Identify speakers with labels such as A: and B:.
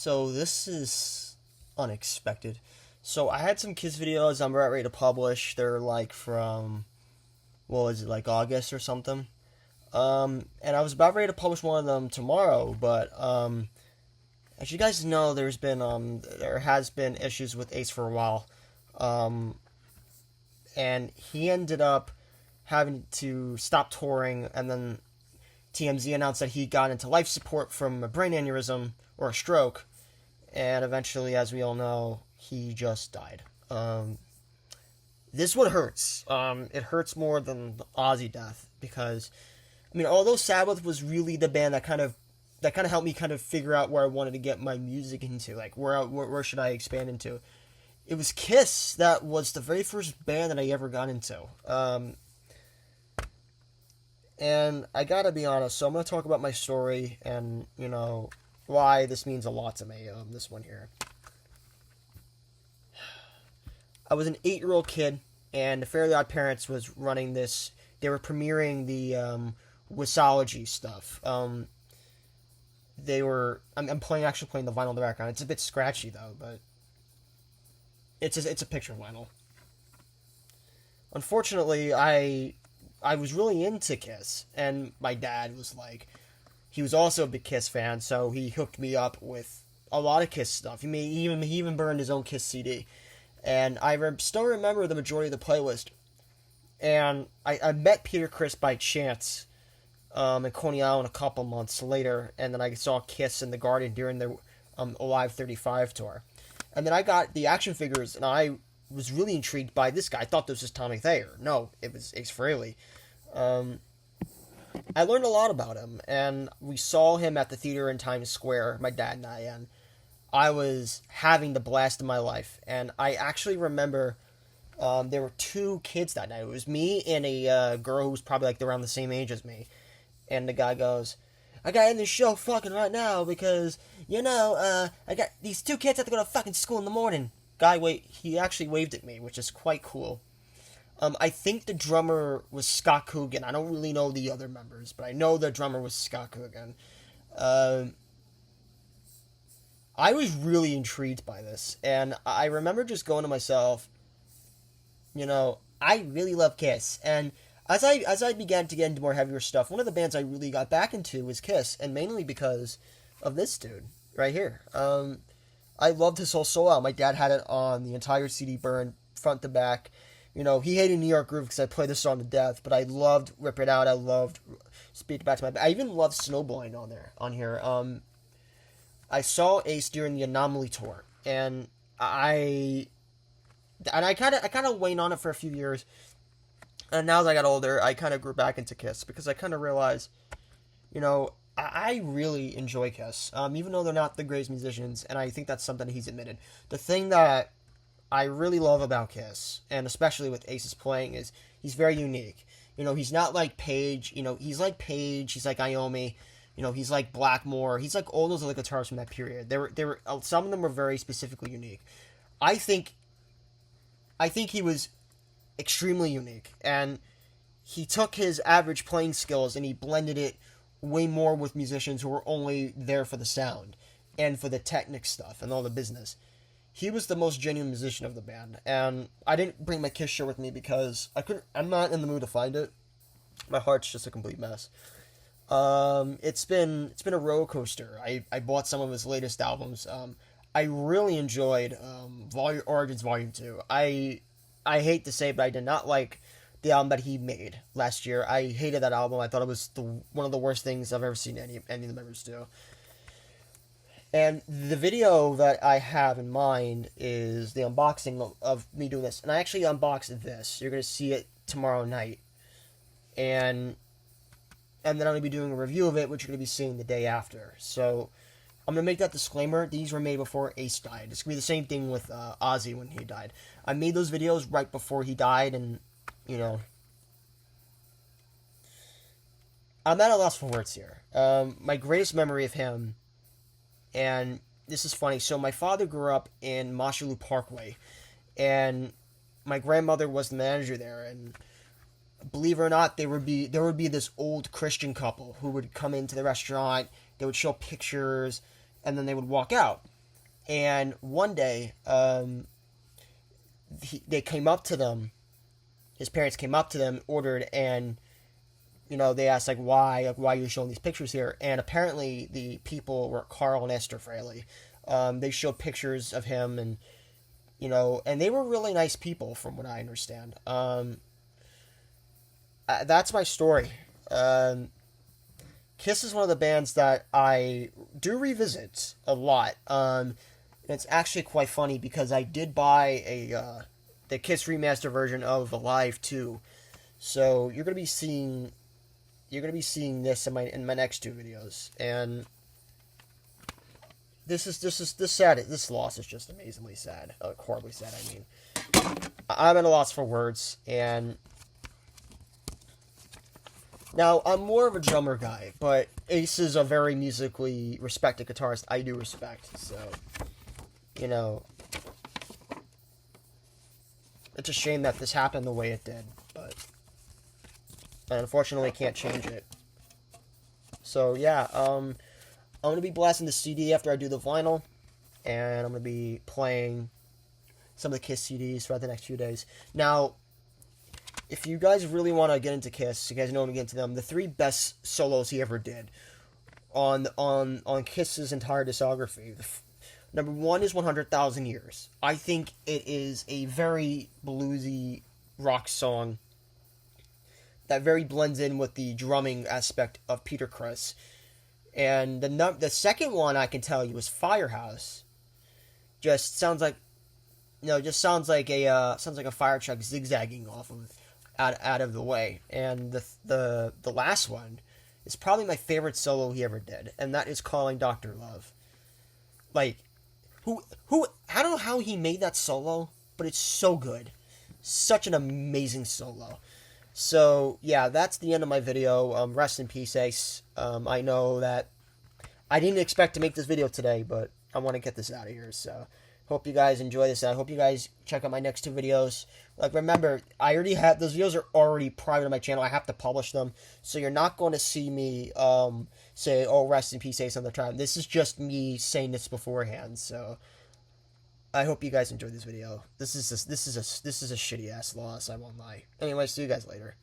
A: So this is unexpected. So I had some kids videos I'm about ready to publish. They're like from what was it, like August or something. And I was about ready to publish one of them tomorrow, but as you guys know, there has been issues with Ace for a while. Um, and he ended up having to stop touring, and then TMZ announced that he got into life support from a brain aneurysm or a stroke, and eventually, as we all know, he just died. This one hurts. It hurts more than the Ozzy death because, I mean, although Sabbath was really the band that kind of helped me kind of figure out where I wanted to get my music into, like where should I expand into. It was Kiss that was the very first band that I ever got into. And I gotta be honest, so I'm gonna talk about my story and why this means a lot to me. This one here. I was an 8-year-old kid, and the Fairly Odd Parents was running this. They were premiering the Wissology stuff. They were. I'm actually playing the vinyl in the background. It's a bit scratchy though, but it's a picture vinyl. Unfortunately, I was really into Kiss, and my dad was like, he was also a big Kiss fan, so he hooked me up with a lot of Kiss stuff. He even burned his own Kiss CD, and still remember the majority of the playlist. And I met Peter Criss by chance in Coney Island a couple months later, and then I saw Kiss in the Garden during their Alive 35 tour. And then I got the action figures, and I was really intrigued by this guy. I thought this was Tommy Thayer. No, it was Ace Frehley. I learned a lot about him, and we saw him at the theater in Times Square, my dad and and I was having the blast of my life. And I actually remember there were two kids that night. It was me and a girl who was probably like around the same age as me. And the guy goes, I got in this show fucking right now because, I got these two kids have to go to fucking school in the morning. He actually waved at me, which is quite cool. I think the drummer was Scott Coogan. I don't really know the other members, but I know the drummer was Scott Coogan. I was really intrigued by this, and I remember just going to myself, I really love Kiss, and as I began to get into more heavier stuff, one of the bands I really got back into was Kiss, and mainly because of this dude right here. I loved his whole solo. My dad had it on the entire CD burned front to back. He hated New York Groove because I played this song to death, but I loved Rip It Out. I loved Speak Back to My Back. I even loved Snowblind on here. I saw Ace during the Anomaly tour, and I kind of waned on it for a few years. And now as I got older, I kind of grew back into Kiss because I kind of realized, I really enjoy Kiss, even though they're not the greatest musicians, and I think that's something he's admitted. The thing that I really love about Kiss, and especially with Ace's playing, is he's very unique. He's not like Page. He's like Page. He's like Iommi. He's like Blackmore. He's like all those other guitarists from that period. There were some of them were very specifically unique. I think he was extremely unique, and he took his average playing skills and he blended it way more with musicians who were only there for the sound and for the technic stuff and all the business. He was the most genuine musician of the band, and I didn't bring my Kiss shirt with me because I'm not in the mood to find it. My heart's just a complete mess. It's been a roller coaster. I bought some of his latest albums. I really enjoyed Origins Volume 2. I hate to say it, but I did not like the album that he made last year. I hated that album. I thought it was one of the worst things I've ever seen any of the members do. And the video that I have in mind is the unboxing of me doing this. And I actually unboxed this. You're going to see it tomorrow night. And then I'm going to be doing a review of it, which you're going to be seeing the day after. So I'm going to make that disclaimer. These were made before Ace died. It's going to be the same thing with Ozzy when he died. I made those videos right before he died, and, I'm at a loss for words here. My greatest memory of him, and this is funny, so my father grew up in Mosholu Parkway, and my grandmother was the manager there, and believe it or not, there would be this old Christian couple who would come into the restaurant, they would show pictures, and then they would walk out. And one day, they came up to them. His parents came up to them, ordered, and they asked like why are you showing these pictures here? And apparently the people were Carl and Esther Frehley. They showed pictures of him, and and they were really nice people from what I understand. That's my story. Kiss is one of the bands that I do revisit a lot. It's actually quite funny because I did buy the Kiss remaster version of Alive 2. So you're gonna be seeing this in my next two videos, and this loss is just amazingly sad, horribly sad. I mean, I'm at a loss for words, and now I'm more of a drummer guy, but Ace is a very musically respected guitarist. I do respect, so it's a shame that this happened the way it did, but unfortunately can't change it. So yeah, I'm gonna be blasting the CD after I do the vinyl, and I'm gonna be playing some of the Kiss CDs throughout the next few days. Now, if you guys really want to get into Kiss, you guys know I'm gonna get into them. The three best solos he ever did on Kiss's entire discography. Number one is 100,000 Years. I think it is a very bluesy rock song that very blends in with the drumming aspect of Peter Criss. And the second one I can tell you is Firehouse. Just sounds like sounds like a fire truck zigzagging off of out of the way. And the last one is probably my favorite solo he ever did, and that is Calling Dr. Love. Like, who I don't know how he made that solo, but it's so good. Such an amazing solo. So, yeah, that's the end of my video. Rest in peace, Ace. I know that I didn't expect to make this video today, but I want to get this out of here. So, hope you guys enjoy this. I hope you guys check out my next two videos. Like, remember, I already have... Those videos are already private on my channel. I have to publish them. So, you're not going to see me say, oh, rest in peace, Ace, another time. This is just me saying this beforehand. So, I hope you guys enjoyed this video. This is a shitty ass loss, I won't lie. Anyways, see you guys later.